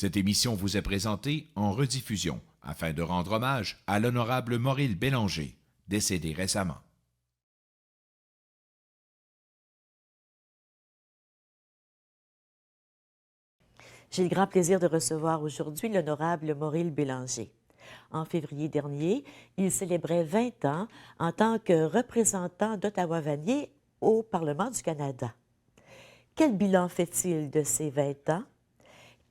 Cette émission vous est présentée en rediffusion afin de rendre hommage à l'honorable Maurice Bélanger, décédé récemment. J'ai le grand plaisir de recevoir aujourd'hui l'honorable Maurice Bélanger. En février dernier, il célébrait 20 ans en tant que représentant d'Ottawa-Vanier au Parlement du Canada. Quel bilan fait-il de ces 20 ans?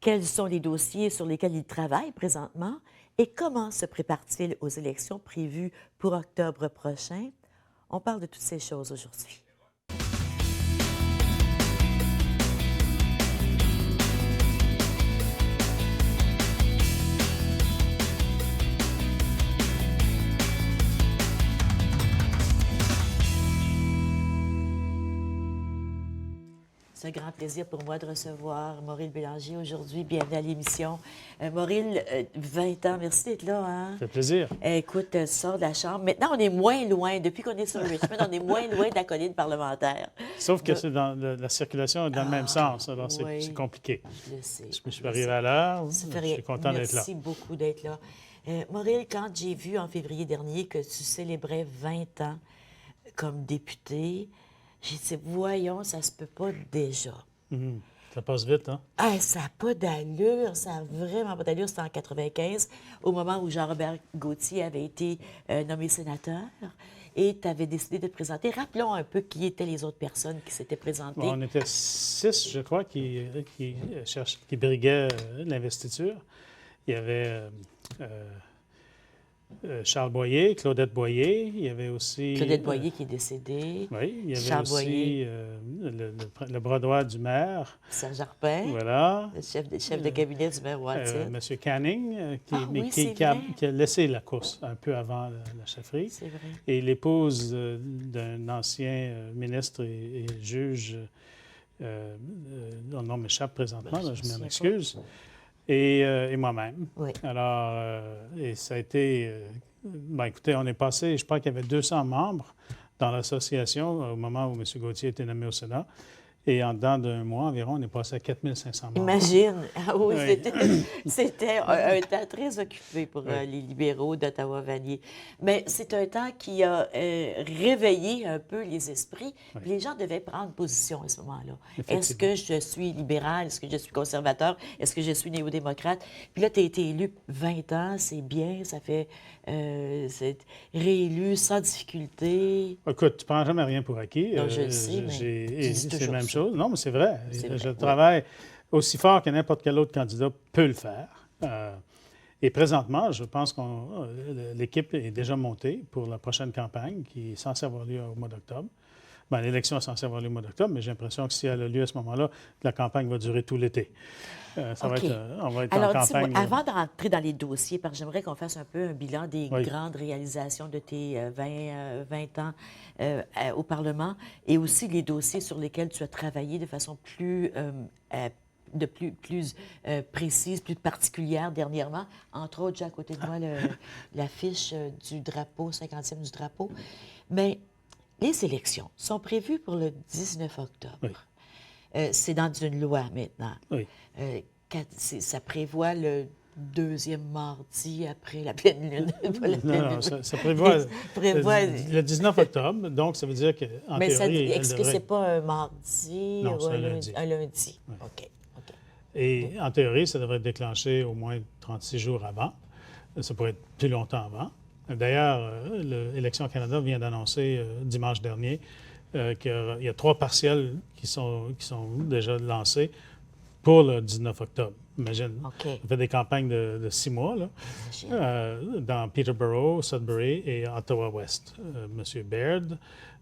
Quels sont les dossiers sur lesquels il travaille présentement? Et comment se prépare-t-il aux élections prévues pour octobre prochain? On parle de toutes ces choses aujourd'hui. C'est un grand plaisir pour moi de recevoir Maurice Bélanger aujourd'hui. Bienvenue à l'émission. Maurice, 20 ans, merci d'être là. Hein? Ça fait plaisir. Écoute, tu sors de la Chambre. Maintenant, on est moins loin. Depuis qu'on est sur Richmond, on est moins loin de la colline parlementaire. Sauf que c'est dans la circulation est dans le même sens. Alors, oui, c'est compliqué. Je le sais. Je suis arrivé à l'heure. Ça fait Je rien. suis content d'être là. Merci beaucoup d'être là. Maurice, quand j'ai vu en février dernier que tu célébrais 20 ans comme député, j'ai dit, voyons, ça se peut pas déjà. Ça passe vite, hein? Ah, ça n'a pas d'allure, ça n'a vraiment pas d'allure. C'était en 1995, au moment où Jean-Robert Gauthier avait été nommé sénateur, et tu avais décidé de te présenter. Rappelons un peu qui étaient les autres personnes qui s'étaient présentées. Bon, on était 6, je crois, qui briguaient l'investiture. Il y avait Charles Boyer, Claudette Boyer, il y avait aussi... Claudette Boyer qui est décédée. Oui, il y avait Charles aussi Boyer. le bras droit du maire. Serge Arpin, Voilà. le chef de cabinet du maire Watson. M. Canning, qui a laissé la course un peu avant la chefferie. C'est vrai. Et l'épouse d'un ancien ministre et juge, dont le nom m'échappe présentement, je m'en excuse. Et moi-même. Oui. Alors, et ça a été... écoutez, on est passé, je crois qu'il y avait 200 membres dans l'association au moment où M. Gauthier a été nommé au Sénat. Et en dedans d'un mois environ, on est passé à 4500 membres. Imagine! Ah oui, Oui. c'était un temps très occupé pour les libéraux d'Ottawa-Vanier. Mais c'est un temps qui a réveillé un peu les esprits. Oui. Les gens devaient prendre position à ce moment-là. Est-ce Effectivement. que je suis libéral? Est-ce que je suis conservateur? Est-ce que je suis néo-démocrate? Puis là, tu as été élu 20 ans, c'est bien, ça fait... c'est réélu sans difficulté. Écoute, tu ne prends jamais rien pour acquis. Non, je le sais, mais tu dis c'est la toujours même ça. chose. Non, mais c'est vrai. C'est vrai, Je oui. travaille aussi fort que n'importe quel autre candidat peut le faire. Et présentement, je pense que l'équipe est déjà montée pour la prochaine campagne qui est censée avoir lieu au mois d'octobre. Bien, l'élection est censée avoir lieu au mois d'octobre, mais j'ai l'impression que si elle a lieu à ce moment-là, la campagne va durer tout l'été. On va être Alors, en campagne. dis-moi, avant d'entrer dans les dossiers, parce que j'aimerais qu'on fasse un peu un bilan des Oui. grandes réalisations de tes 20 ans au Parlement et aussi les dossiers sur lesquels tu as travaillé de façon plus précise, plus particulière dernièrement. Entre autres, j'ai à côté de moi l'affiche du drapeau, 50e du drapeau. Mais les élections sont prévues pour le 19 octobre. Oui. C'est dans une loi maintenant. Oui. Ça prévoit le deuxième mardi après la pleine lune. Pas la pleine Non, lune. ça prévoit, prévoit- le 19 octobre, donc ça veut dire qu'en Mais théorie, est-ce que c'est pas un mardi Non, ou c'est un un lundi? lundi. Un lundi. Oui. OK. Et en théorie, ça devrait être déclenché au moins 36 jours avant. Ça pourrait être plus longtemps avant. D'ailleurs, l'Élection Canada vient d'annoncer dimanche dernier qu'il y a 3 partiels qui sont déjà lancés pour le 19 octobre. Imagine, OK. on fait des campagnes de 6 mois là, dans Peterborough, Sudbury et Ottawa-Ouest. M. Baird,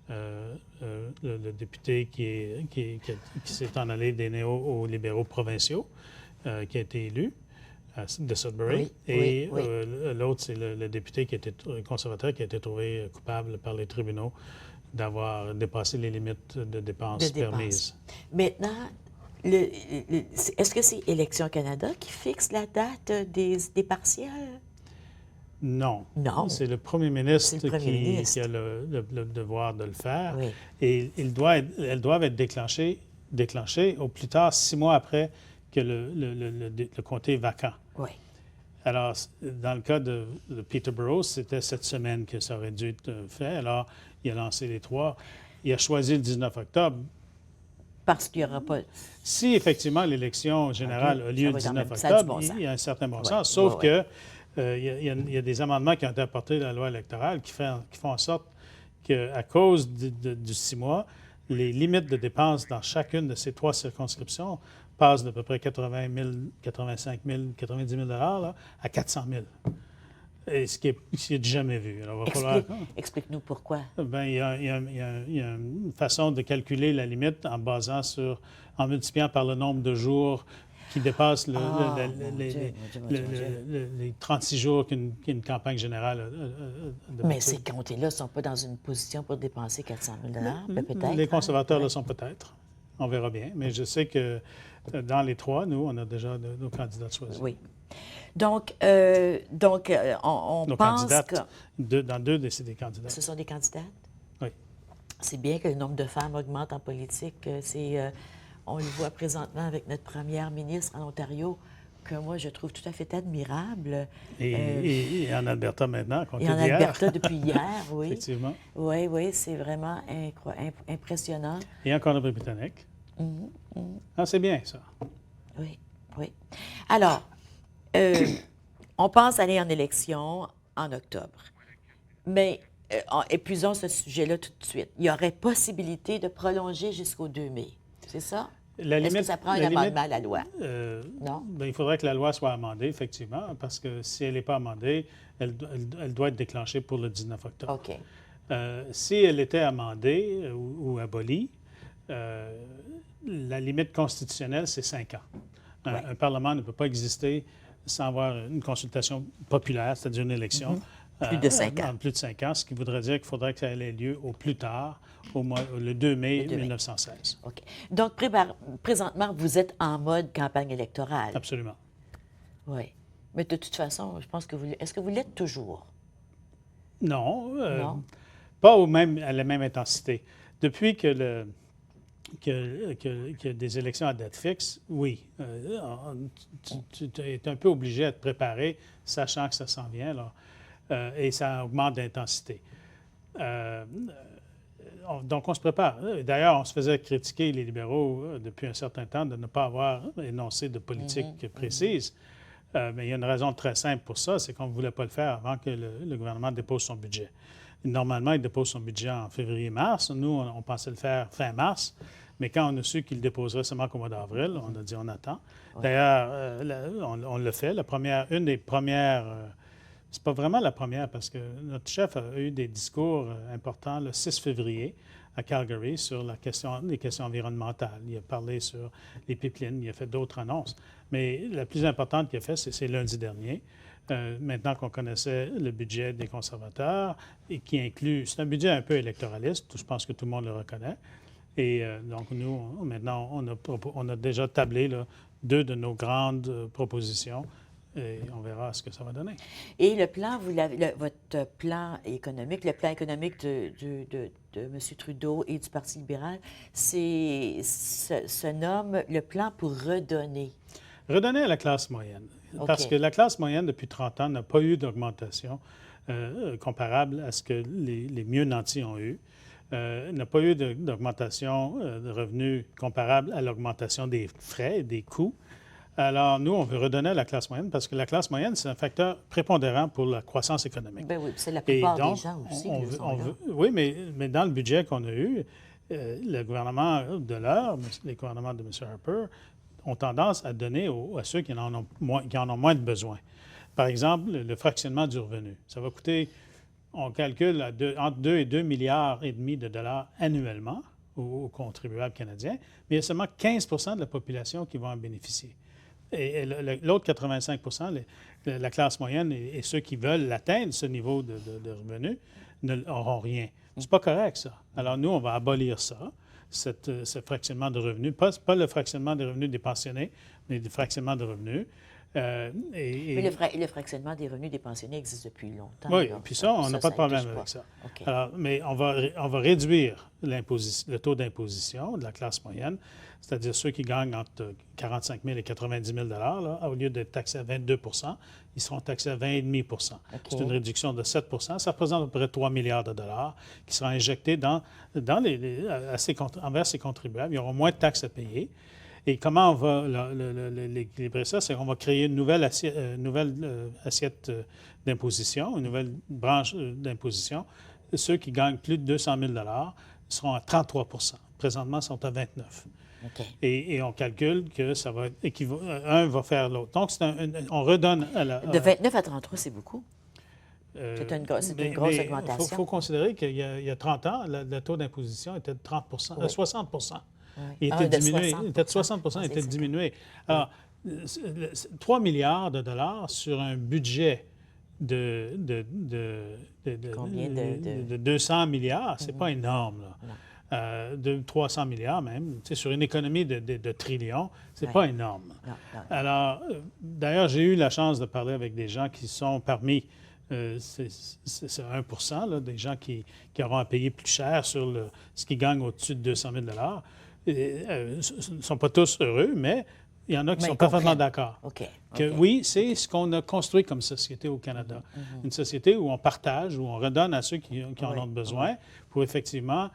le député qui s'est en allé des néo-libéraux provinciaux, qui a été élu de Sudbury. Oui, oui. L'autre, c'est le député conservateur qui a été trouvé coupable par les tribunaux d'avoir dépassé les limites de dépenses permises. Maintenant, est-ce que c'est Élection Canada qui fixe la date des partiels? Non. Non. C'est le premier ministre, C'est le premier ministre. qui a le devoir de le faire. Oui. Et elles doivent être déclenchées au plus tard 6 mois après que le comté est vacant. Oui. Alors, dans le cas de Peterborough, c'était cette semaine que ça aurait dû être fait. Alors, il a lancé les 3. Il a choisi le 19 octobre. Parce qu'il n'y aura pas... Si, effectivement, l'élection générale a lieu le 19 octobre, il y a un certain bon sens. Sauf que il y a des amendements qui ont été apportés dans la loi électorale qui font en sorte qu'à cause du 6 mois, les limites de dépenses dans chacune de ces 3 circonscriptions passent d'à peu près 80 000, 85 000, 90 000 là, à 400 000. Et ce qui est jamais vu. Alors, Explique-nous pourquoi. Bien, il y a une façon de calculer la limite en multipliant par le nombre de jours qui dépassent les 36 jours qu'une campagne générale a. Mais ces comtés-là ne sont pas dans une position pour dépenser 400 000 peut-être. Les conservateurs le sont peut-être. On verra bien. Mais je sais que dans les 3, nous, on a déjà nos candidats choisis. Oui. Donc, on nos pense que... Dans 2, c'est des candidats. Ce sont des candidates? Oui. C'est bien que le nombre de femmes augmente en politique. On le voit présentement avec notre première ministre en Ontario, que moi, je trouve tout à fait admirable. Et en Alberta maintenant, et en Alberta depuis hier, oui. Effectivement. Oui, c'est vraiment impressionnant. Et en Colombie-Britannique. Ah, c'est bien, ça. Oui. Alors, on pense aller en élection en octobre. Mais épuisons ce sujet-là tout de suite. Il y aurait possibilité de prolonger jusqu'au 2 mai. C'est ça? Est-ce que ça prend un amendement à la loi? Non? Bien, il faudrait que la loi soit amendée, effectivement, parce que si elle n'est pas amendée, elle doit être déclenchée pour le 19 octobre. OK. Si elle était amendée ou abolie, la limite constitutionnelle, c'est 5 ans. Un Parlement ne peut pas exister sans avoir une consultation populaire, c'est-à-dire une élection. Plus de 5 ans. Plus de 5 ans, ce qui voudrait dire qu'il faudrait que ça ait lieu au plus tard, le 2 mai 1916. OK. Donc, présentement, vous êtes en mode campagne électorale. Absolument. Oui. Mais de toute façon, je pense que est-ce que vous l'êtes toujours? Non. Non? Pas à la même intensité. Depuis que des élections à date fixe, oui. Tu es un peu obligé à te préparer, sachant que ça s'en vient, là. Et ça augmente d'intensité. Donc, on se prépare. D'ailleurs, on se faisait critiquer, les libéraux, depuis un certain temps, de ne pas avoir énoncé de politique précise. Mais il y a une raison très simple pour ça, c'est qu'on ne voulait pas le faire avant que le gouvernement dépose son budget. Normalement, il dépose son budget en février-mars. Nous, on pensait le faire fin mars. Mais quand on a su qu'il le déposerait seulement qu'au mois d'avril, on a dit on attend. Ouais. D'ailleurs, on l'a fait. Une des premières... c'est pas vraiment la première parce que notre chef a eu des discours importants le 6 février à Calgary sur les questions environnementales. Il a parlé sur les pipelines, il a fait d'autres annonces. Mais la plus importante qu'il a fait, c'est lundi dernier. Maintenant qu'on connaissait le budget des conservateurs et qui inclut... C'est un budget un peu électoraliste, je pense que tout le monde le reconnaît. Et donc, nous, maintenant, on a déjà tablé là, 2 de nos grandes propositions. Et on verra ce que ça va donner. Et le plan, votre plan économique, le plan économique de M. Trudeau et du Parti libéral, se nomme le plan pour redonner. Redonner à la classe moyenne. Okay. Parce que la classe moyenne, depuis 30 ans, n'a pas eu d'augmentation comparable à ce que les mieux nantis ont eu. N'a pas eu d'augmentation de revenus comparable à l'augmentation des frais et des coûts. Alors, nous, on veut redonner à la classe moyenne parce que la classe moyenne, c'est un facteur prépondérant pour la croissance économique. Bien oui, c'est la plupart des gens aussi. Oui, mais dans le budget qu'on a eu, le gouvernement de l'heure, les gouvernements de M. Harper, ont tendance à donner à ceux qui en ont moins de besoin. Par exemple, le fractionnement du revenu. Ça va coûter, on calcule, entre 2 et 2,5 milliards de dollars annuellement aux contribuables canadiens, mais il y a seulement 15 de la population qui va en bénéficier. Et l'autre 85 la classe moyenne et ceux qui veulent atteindre ce niveau de revenus n'auront rien. C'est pas correct, ça. Alors, nous, on va abolir ça, ce fractionnement de revenus. Pas le fractionnement des revenus des pensionnés, mais le fractionnement de revenus. Mais le fractionnement des revenus des pensionnés existe depuis longtemps. Oui, là. puis ça, on n'a pas de problème touche avec pas. ça. OK. Alors, mais on va réduire le taux d'imposition de la classe moyenne, c'est-à-dire ceux qui gagnent entre 45 000 et 90 000 là, au lieu d'être taxés à 22 ils seront taxés à 20,5 C'est une réduction de 7 Ça représente à peu près 3 milliards de dollars qui seront injectés envers ces contribuables. Ils auront moins de taxes à payer. Et comment on va l'équilibrer ça? C'est qu'on va créer une nouvelle assiette d'imposition, une nouvelle branche d'imposition. Ceux qui gagnent plus de 200 000 seront à 33 Présentement, ils sont à 29 OK. Et on calcule que ça va un va faire l'autre. Donc, on redonne à la... De 29 à 33, c'est beaucoup. C'est une grosse mais augmentation. Il faut considérer qu'il y a 30 ans, le taux d'imposition était de 60 Oui. Il était diminué. 60 Il était de 60 il était diminué. Alors, 3 milliards de dollars sur un budget de Combien de 200 milliards, c'est pas énorme. Là. De 300 milliards même, sur une économie de trillions, c'est pas énorme. Non. Alors, d'ailleurs, j'ai eu la chance de parler avec des gens qui sont parmi c'est 1 là, des gens qui auront à payer plus cher sur ce qu'ils gagnent au-dessus de 200 000 ne sont pas tous heureux, mais il y en a qui sont parfaitement d'accord. Oui, c'est ce qu'on a construit comme société au Canada. Une société où on partage, où on redonne à ceux qui en ont besoin pour effectivement...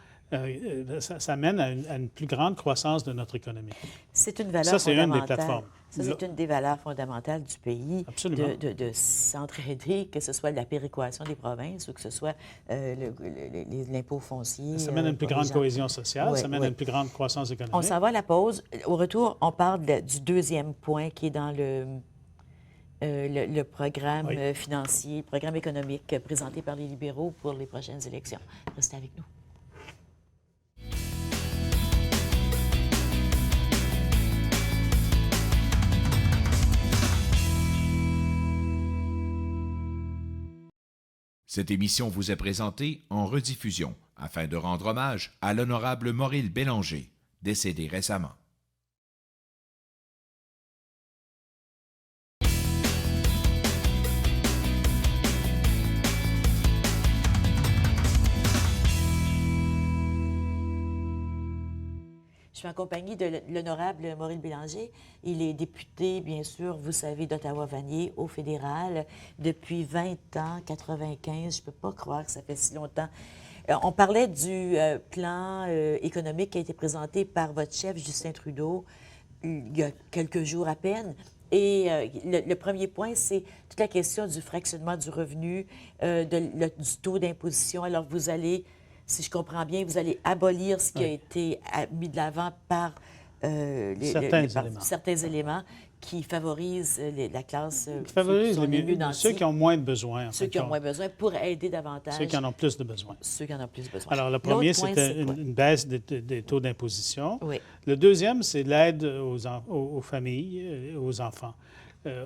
ça mène à une plus grande croissance de notre économie. C'est une valeur ça, c'est fondamentale. une des plateformes. Ça, c'est une des valeurs fondamentales du pays. Absolument. De s'entraider, que ce soit la péréquation des provinces ou que ce soit l'impôt foncier. Ça mène à une plus grande cohésion sociale, ça mène à une plus grande croissance économique. On s'en va à la pause. Au retour, on parle du deuxième point qui est dans le programme financier, le programme économique présenté par les libéraux pour les prochaines élections. Restez avec nous. Cette émission vous est présentée en rediffusion afin de rendre hommage à l'honorable Maurice Bélanger, décédé récemment. Je suis en compagnie de l'honorable Maurice Bélanger. Il est député, bien sûr, vous savez, d'Ottawa-Vanier au fédéral depuis 20 ans, 95. Je ne peux pas croire que ça fait si longtemps. On parlait du plan économique qui a été présenté par votre chef, Justin Trudeau, il y a quelques jours à peine. Et le premier point, c'est toute la question du fractionnement du revenu, du taux d'imposition. Alors, vous allez... Si je comprends bien, vous allez abolir ce qui a été mis de l'avant par certains éléments qui favorisent la classe... qui favorisent ceux qui ont moins de besoins. Ceux qui ont moins besoin pour aider davantage... Ceux qui en ont plus de besoins. Ceux qui en ont plus besoin. Alors, le premier, c'était une baisse des taux d'imposition. Oui. Le deuxième, c'est l'aide aux familles, aux enfants.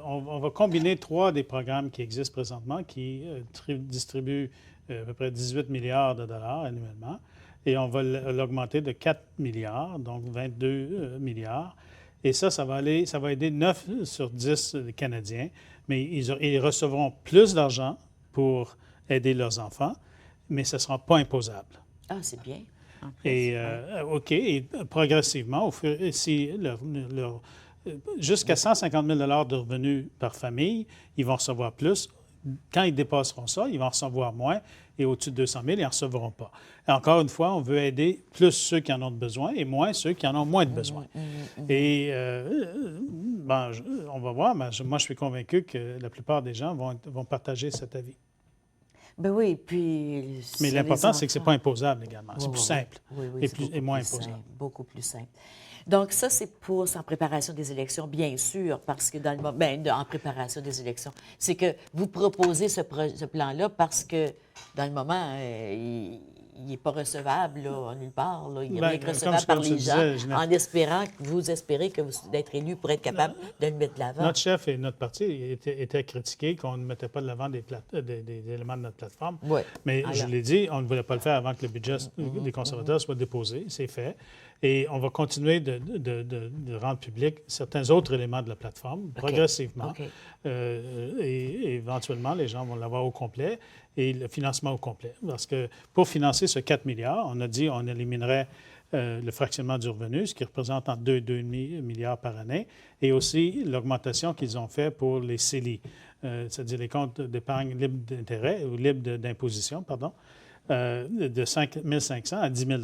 On va combiner 3 des programmes qui existent présentement qui distribuent à peu près 18 milliards de dollars annuellement. Et on va l'augmenter de 4 milliards, donc 22 milliards. Et ça va aider 9 sur 10 Canadiens. Mais ils recevront plus d'argent pour aider leurs enfants, mais ce ne sera pas imposable. Ah, c'est bien. Et progressivement, jusqu'à 150 000 de revenus par famille, ils vont recevoir plus. Quand ils dépasseront ça, ils vont recevoir moins. Et au-dessus de 200 000, ils n'en recevront pas. Et encore une fois, on veut aider plus ceux qui en ont besoin et moins ceux qui en ont moins de besoin. Et on va voir, mais moi, je suis convaincu que la plupart des gens vont partager cet avis. Ben oui, puis... Mais l'important, c'est que ce n'est pas imposable également. C'est plus simple et moins imposable. Beaucoup plus simple. Donc, ça, c'est en préparation des élections, bien sûr, parce que dans le moment... en préparation des élections, c'est que vous proposez ce plan-là parce que, dans le moment, il n'est pas recevable, là, nulle part. Là. Il n'est rien recevable par les gens, en espérant que vous espérez d'être élu pour être capable de le mettre de l'avant. Notre chef et notre parti étaient critiqués qu'on ne mettait pas de l'avant des éléments de notre plateforme. Oui. Mais je l'ai dit, on ne voulait pas le faire avant que le budget des conservateurs soit déposé. C'est fait. Et on va continuer de rendre public certains autres éléments de la plateforme progressivement. OK. Et éventuellement, les gens vont l'avoir au complet et le financement au complet. Parce que pour financer ce 4 milliards, on a dit qu'on éliminerait le fractionnement du revenu, ce qui représente entre 2 et 2,5 milliards par année, et aussi l'augmentation qu'ils ont fait pour les CELI, c'est-à-dire les comptes d'épargne libre d'intérêt ou libre d'imposition, pardon, de 5 500 à 10 000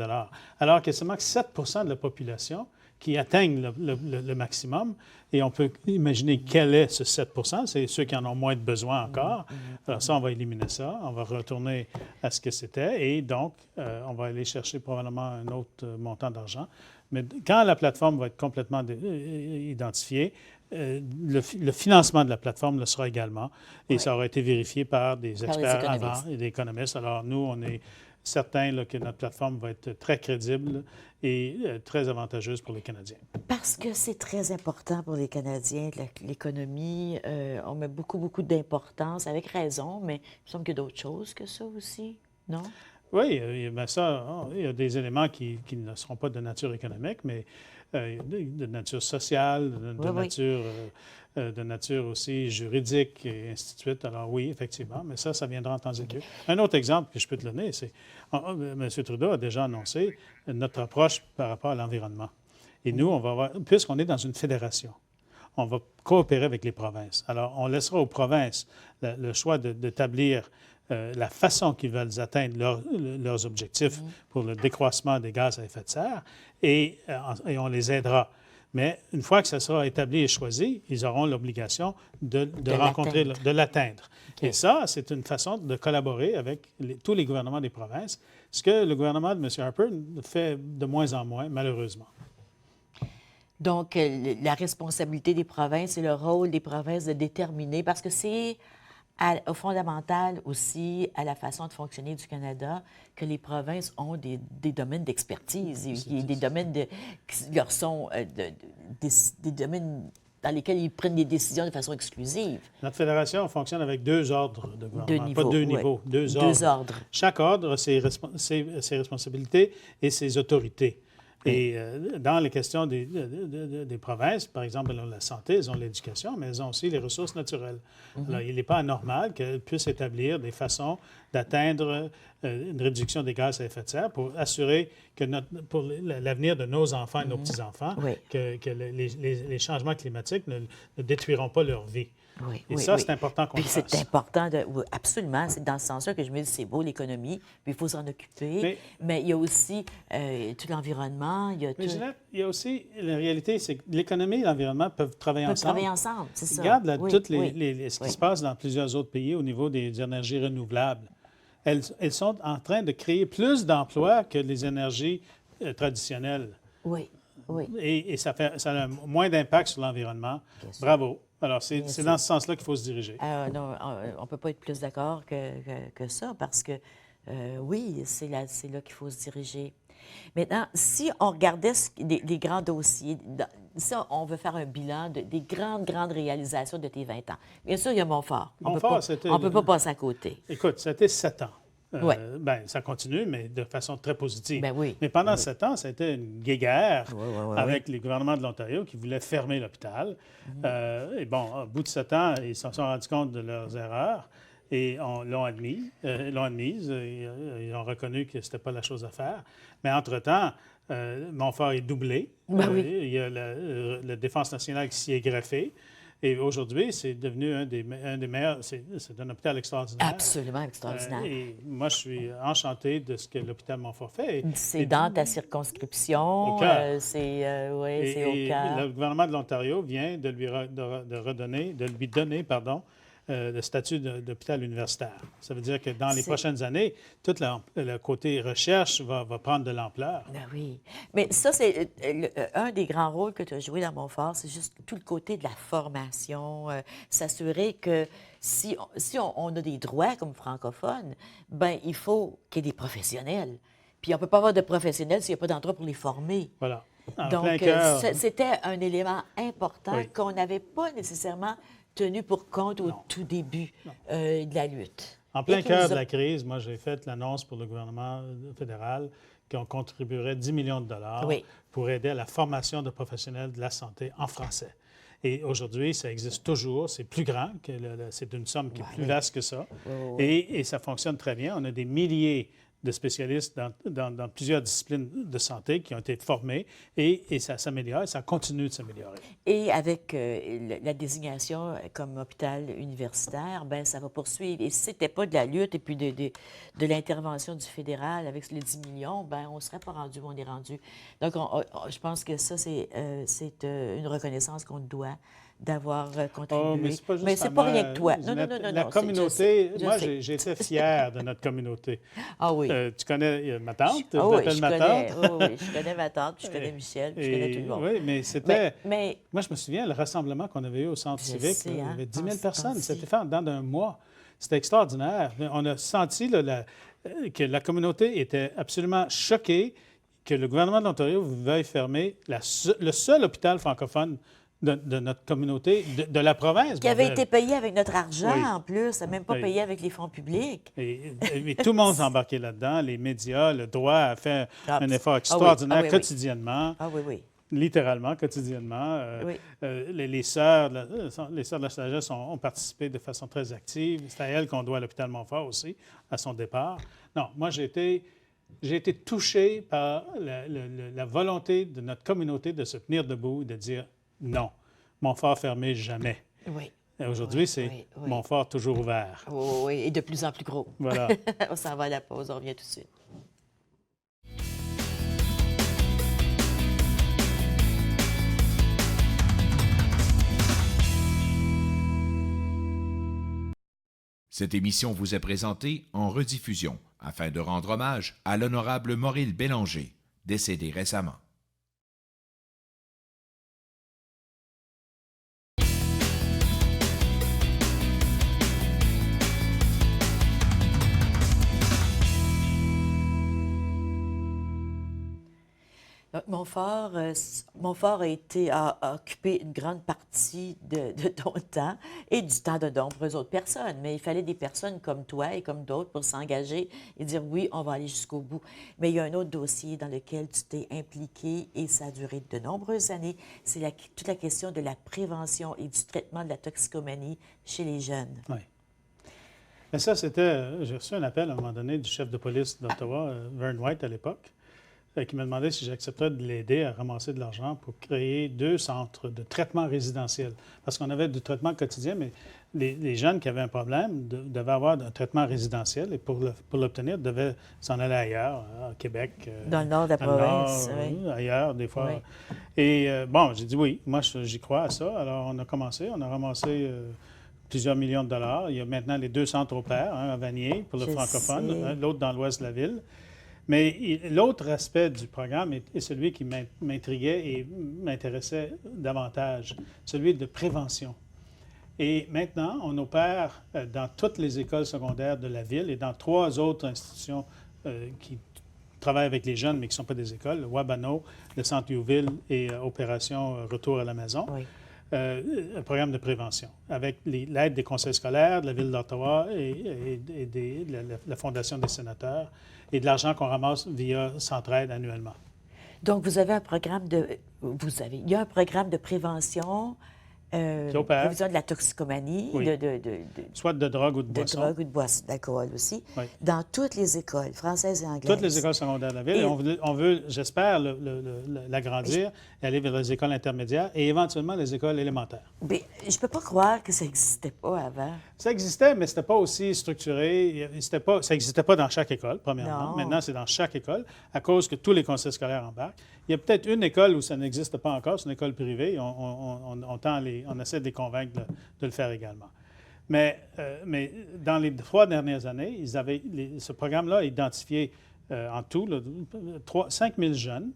alors qu'il y a seulement que 7 de la population qui atteignent le maximum. Et on peut imaginer quel est ce 7 c'est ceux qui en ont moins de besoin encore. Alors ça, on va éliminer ça. On va retourner à ce que c'était. Et donc, on va aller chercher probablement un autre montant d'argent. Mais quand la plateforme va être complètement identifiée, le financement de la plateforme le sera également. Et ça aura été vérifié par des experts avant et des économistes. Alors, nous, on est certains là, que notre plateforme va être très crédible et très avantageuse pour les Canadiens. Parce que c'est très important pour les Canadiens, l'économie. On met beaucoup, beaucoup d'importance, avec raison, mais il me semble qu'il y a d'autres choses que ça aussi, non? Oui, bien ça, il y a des éléments qui ne seront pas de nature économique, mais de nature sociale, de nature aussi juridique et ainsi de suite. Alors oui, effectivement, mais ça viendra en temps et lieu. Un autre exemple que je peux te donner, c'est M. Trudeau a déjà annoncé notre approche par rapport à l'environnement. Et nous, on va avoir, puisqu'on est dans une fédération, on va coopérer avec les provinces. Alors, on laissera aux provinces le choix d'établir la façon qu'ils veulent atteindre leurs objectifs pour le décroissement des gaz à effet de serre et on les aidera. Mais une fois que ça sera établi et choisi, ils auront l'obligation de l'atteindre. Okay. Et ça, c'est une façon de collaborer avec tous les gouvernements des provinces, ce que le gouvernement de M. Harper fait de moins en moins, malheureusement. Donc, la responsabilité des provinces et le rôle des provinces de déterminer, parce que c'est au fondamental aussi à la façon de fonctionner du Canada que les provinces ont des domaines d'expertise, des domaines qui leur sont des domaines dans lesquels ils prennent des décisions de façon exclusive. Notre fédération fonctionne avec 2 ordres de gouvernement, pas 2 niveaux, 2 ordres. Chaque ordre a ses responsabilités et ses autorités. Et dans les questions des provinces, par exemple, la santé, elles ont l'éducation, mais elles ont aussi les ressources naturelles. Alors, il n'est pas anormal qu'elles puissent établir des façons d'atteindre une réduction des gaz à effet de serre pour assurer que pour l'avenir de nos enfants et nos petits-enfants, que les changements climatiques ne détruiront pas leur vie. C'est important qu'on le fasse. C'est important, absolument. C'est dans ce sens-là que je me dis, c'est beau l'économie, puis il faut s'en occuper. Mais il y a aussi tout l'environnement. Il y a aussi, la réalité, c'est que l'économie et l'environnement peuvent travailler ensemble. C'est ça. Regarde ce qui se passe dans plusieurs autres pays au niveau des énergies renouvelables. Elles sont en train de créer plus d'emplois que les énergies traditionnelles. Oui. Et ça a moins d'impact sur l'environnement. Bravo. Alors, c'est dans ce sens-là qu'il faut se diriger. Non, on ne peut pas être plus d'accord que ça, parce que, oui, c'est là qu'il faut se diriger. Maintenant, si on regardait les grands dossiers, ça, on veut faire un bilan des grandes réalisations de tes 20 ans. Bien sûr, il y a Montfort. On ne peut pas passer à côté. Écoute, c'était 7 ans. Ça continue, mais de façon très positive. Mais pendant 7 ans, c'était une guéguerre avec les gouvernements de l'Ontario qui voulaient fermer l'hôpital. Et bon, au bout de 7 ans, ils se sont rendus compte de leurs erreurs et l'ont admise. Ils ont reconnu que ce n'était pas la chose à faire. Mais entre-temps, Montfort est doublé. Il y a la Défense nationale qui s'y est greffée. Et aujourd'hui, c'est devenu un des meilleurs. C'est un hôpital extraordinaire. Absolument extraordinaire. Et moi, je suis enchanté de ce que l'hôpital Montfort fait. C'est dans ta circonscription. C'est au cœur. Le gouvernement de l'Ontario vient de lui donner le statut d'hôpital universitaire. Ça veut dire que dans les prochaines années, tout le côté recherche va prendre de l'ampleur. Oui. Mais ça, c'est un des grands rôles que tu as joué dans Montfort, c'est juste tout le côté de la formation, s'assurer que si on a des droits comme francophones, bien, il faut qu'il y ait des professionnels. Puis on ne peut pas avoir de professionnels s'il n'y a pas d'endroit pour les former. Voilà. Donc, c'était un élément important qu'on n'avait pas nécessairement tenu pour compte au tout début de la lutte. En plein cœur de la crise, moi, j'ai fait l'annonce pour le gouvernement fédéral qu'on contribuerait 10 millions de dollars Oui. pour aider à la formation de professionnels de la santé en français. Et aujourd'hui, ça existe toujours. C'est plus grand, c'est une somme qui est plus vaste que ça. Et ça fonctionne très bien. On a des milliers de spécialistes dans plusieurs disciplines de santé qui ont été formés et ça s'améliore et ça continue de s'améliorer. Et avec la désignation comme hôpital universitaire, ben ça va poursuivre. Et si ce n'était pas de la lutte et puis de l'intervention du fédéral avec les 10 millions, ben on ne serait pas rendu où on est rendu. Donc, je pense que ça, c'est une reconnaissance qu'on doit d'avoir contribué. Oh, mais c'est pas rien que toi. Non. La communauté, moi, j'étais fier de notre communauté. Ah oui. Tu connais ma tante? Ah oui, ma tante? oui, je connais ma tante, puis je connais Michel, puis je connais tout le monde. Oui, mais c'était... Mais moi, je me souviens, le rassemblement qu'on avait eu au centre civique, il y avait 10 000 personnes. C'était fait en dedans d'un mois. C'était extraordinaire. On a senti que la communauté était absolument choquée que le gouvernement de l'Ontario veuille fermer le seul hôpital francophone de notre communauté, de la province. Qui avait été payé avec notre argent, Oui. en plus, même pas payé avec les fonds publics. Et tout le monde s'est embarqué là-dedans. Les médias, le droit a fait un effort oui. extraordinaire quotidiennement, Ah oui. littéralement quotidiennement. Oui. Les sœurs de la sagesse ont participé de façon très active. C'est à elles qu'on doit l'hôpital Montfort aussi, à son départ. Non, moi, j'ai été touché par la volonté de notre communauté de se tenir debout et de dire non, Montfort fermé jamais. Oui. Et aujourd'hui, c'est Montfort toujours ouvert. Oui, et de plus en plus gros. Voilà. On s'en va à la pause, on revient tout de suite. Cette émission vous est présentée en rediffusion afin de rendre hommage à l'honorable Maurice Bélanger, décédé récemment. Montfort a occupé une grande partie de ton temps et du temps de nombreuses autres personnes. Mais il fallait des personnes comme toi et comme d'autres pour s'engager et dire oui, on va aller jusqu'au bout. Mais il y a un autre dossier dans lequel tu t'es impliqué et ça a duré de nombreuses années. C'est toute la question de la prévention et du traitement de la toxicomanie chez les jeunes. Oui. Mais ça, j'ai reçu un appel à un moment donné du chef de police d'Ottawa, Vern White à l'époque, qui m'a demandé si j'accepterais de l'aider à ramasser de l'argent pour créer 2 centres de traitement résidentiel. Parce qu'on avait du traitement quotidien, mais les jeunes qui avaient un problème devaient avoir un traitement résidentiel et pour l'obtenir, devaient s'en aller ailleurs, à Québec. Dans le nord de la province, oui. Ailleurs, des fois. Oui. Et bon, j'ai dit oui, moi j'y crois à ça. Alors on a ramassé plusieurs millions de dollars. Il y a maintenant les 2 centres au pair, un à Vanier pour le francophone, l'autre dans l'ouest de la ville. Mais l'autre aspect du programme est celui qui m'intriguait et m'intéressait davantage, celui de prévention. Et maintenant, on opère dans toutes les écoles secondaires de la ville et dans 3 autres institutions qui travaillent avec les jeunes, mais qui ne sont pas des écoles, le Wabano, le Centre Youville et Opération Retour à la maison. Oui. Un programme de prévention avec l'aide des conseils scolaires de la Ville d'Ottawa et la Fondation des sénateurs et de l'argent qu'on ramasse via Centraide annuellement. Donc, il y a un programme de prévention, prévention de la toxicomanie, oui. Soit de drogue ou de boisson. De drogue ou de boisson, d'alcool aussi, oui. dans toutes les écoles, françaises et anglaises. Toutes les écoles secondaires de la Ville. Et on veut, j'espère, l'agrandir et aller vers les écoles intermédiaires et éventuellement les écoles élémentaires. Mais je ne peux pas croire que ça n'existait pas avant. Ça existait, mais ce n'était pas aussi structuré. Ça n'existait pas dans chaque école, premièrement. Non. Maintenant, c'est dans chaque école, à cause que tous les conseils scolaires embarquent. Il y a peut-être une école où ça n'existe pas encore, c'est une école privée. On essaie de les convaincre de le faire également. Mais dans les 3 dernières années, ce programme-là a identifié en tout 5 000 jeunes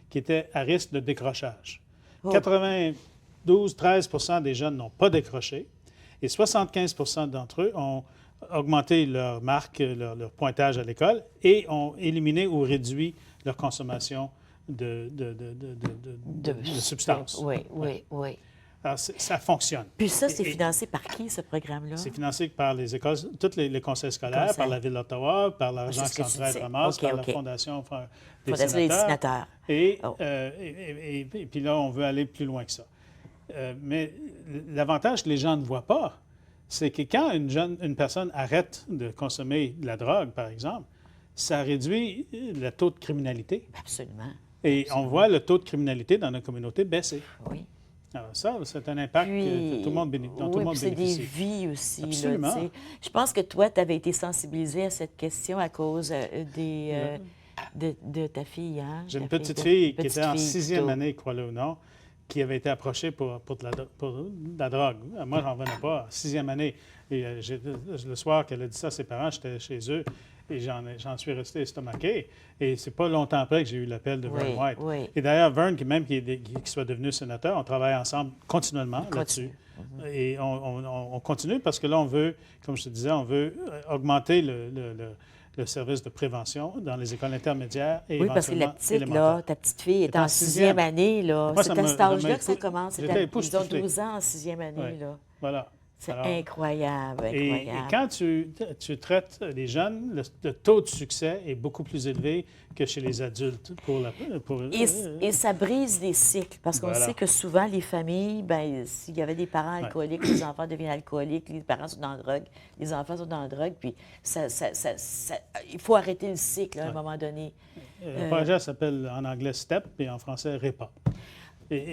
qui étaient à risque de décrochage. 92-13 des jeunes n'ont pas décroché et 75 d'entre eux ont augmenté leur marque, leur pointage à l'école et ont éliminé ou réduit leur consommation de substances. Oui. Alors, ça fonctionne. Puis ça, c'est Et- financé par qui, ce programme-là? C'est financé par les écoles, tous les conseils scolaires, Conseil. par la Ville d'Ottawa, par l'argent c'est ce que que tu Centraide disais. ramasse, OK, par OK. la Fondation des Fondation des sénateurs. sénateurs. Et, Oh. et puis là, on veut aller plus loin que ça. Mais l'avantage que les gens ne voient pas, c'est que quand une personne arrête de consommer de la drogue, par exemple, ça réduit le taux de criminalité. Absolument. Et on voit le taux de criminalité dans nos communautés baisser. Oui. Alors ça, c'est un impact dont tout le monde oui, puis c'est des bénéficie. vies aussi. Là, Absolument. tu sais. Je pense que toi, tu avais été sensibilisé à cette question à cause de ta fille. Hein? J'ai une Ta petite fille qui petite était en fille, 6e plutôt. année, crois-le ou non, qui avait été approchée pour de la drogue. Moi, j'en revenais pas. 6e année. Et le soir qu'elle a dit ça à ses parents, j'étais chez eux et j'en suis resté estomaqué. Et c'est pas longtemps après que j'ai eu l'appel de Vern Oui, White. oui. Et d'ailleurs, Vern, qui soit devenu sénateur, on travaille ensemble continuellement là-dessus. Et on continue parce que là, on veut, comme je te disais, on veut augmenter le service de prévention dans les écoles intermédiaires et Oui, parce que la éventuellement petite, élémentaires. là, ta petite fille est en 6e année. Là. Moi, C'est ça à m'a- cet ça m'a âge-là que ça épou- commence. j'étais Ils ont époustouflé. 12 ans en 6e année. Oui. Là. Voilà. C'est Alors, incroyable, Et incroyable. quand tu traites les jeunes, le taux de succès est beaucoup plus élevé que chez les adultes. Et ça brise des cycles, parce qu'on Voilà. sait que souvent, les familles, ben, s'il y avait des parents alcooliques, les enfants deviennent alcooliques, les parents sont dans la drogue, les enfants sont dans la drogue, puis il faut arrêter le cycle là, à un moment donné. Le projet s'appelle en anglais STEP et en français REPA.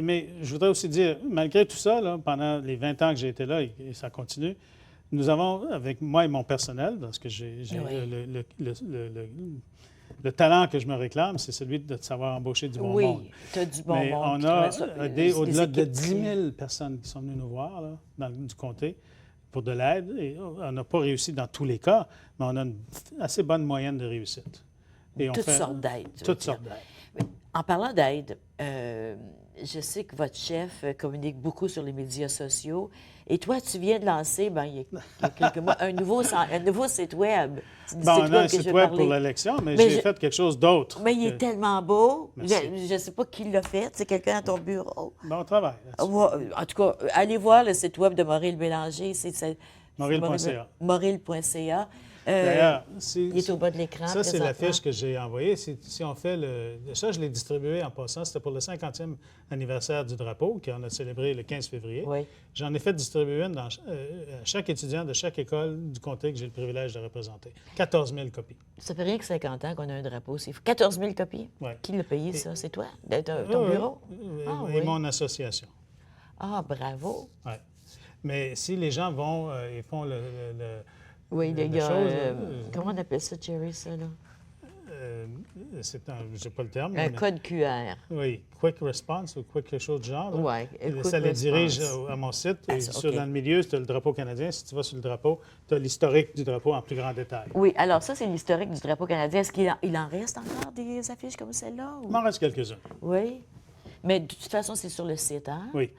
Mais je voudrais aussi dire, malgré tout ça, là, pendant les 20 ans que j'ai été là, et ça continue, nous avons, avec moi et mon personnel, parce que j'ai le talent que je me réclame, c'est celui de savoir embaucher du bon monde. Oui, tu as du bon Mais monde. on qui a travaille sur- au-delà les de équipes 10 000 personnes qui sont venues nous voir du comté pour de l'aide. Et on n'a pas réussi dans tous les cas, mais on a une assez bonne moyenne de réussite. Et on Toutes fait sortes d'aides. tu veux Toutes dire. sortes d'aides. En parlant d'aide, je sais que votre chef communique beaucoup sur les médias sociaux. Et toi, tu viens de lancer, ben, il y a quelques mois, un nouveau site web. C'est du Bon, site on a un que je site veux web parler. pour l'élection, mais Mais j'ai fait quelque chose d'autre. Mais il est tellement beau. Merci. Je ne sais pas qui l'a fait. C'est quelqu'un à ton bureau. Bon, on travaille là-dessus. En tout cas, allez voir le site web de Maurice Bélanger. Maurice.ca. Maurice.ca. D'ailleurs, il est au bas de l'écran. ça, c'est présentement. l'affiche que j'ai envoyée. Si on fait ça, je l'ai distribué en passant. C'était pour le 50e anniversaire du drapeau, qu'on a célébré le 15 février. Oui. J'en ai fait distribuer une à chaque étudiant de chaque école du comté que j'ai le privilège de représenter. 14 000 copies. Ça fait rien que 50 ans qu'on a un drapeau. C'est 14 000 copies. Oui. Qui l'a payé, ça? C'est toi? Ton Oui, bureau? oui. Ah, Et oui. mon association. Ah, bravo. Oui. Mais si les gens vont et font Oui, le il y a... chose, comment on appelle ça, Jerry, ça, là? je n'ai pas le terme. Un mais- code QR. Oui, Quick Response ou quelque chose du genre. là. Oui, Et Quick ça les dirige Response. à mon site. Ah, Et ça, sur, OK. dans le milieu, tu as le drapeau canadien. Si tu vas sur le drapeau, tu as l'historique du drapeau en plus grand détail. Oui, alors ça, c'est l'historique du drapeau canadien. Est-ce qu'il en reste encore des affiches comme celle-là? ou- Il m'en reste quelques-uns. Oui. Mais de toute façon, c'est sur le site, hein? Oui.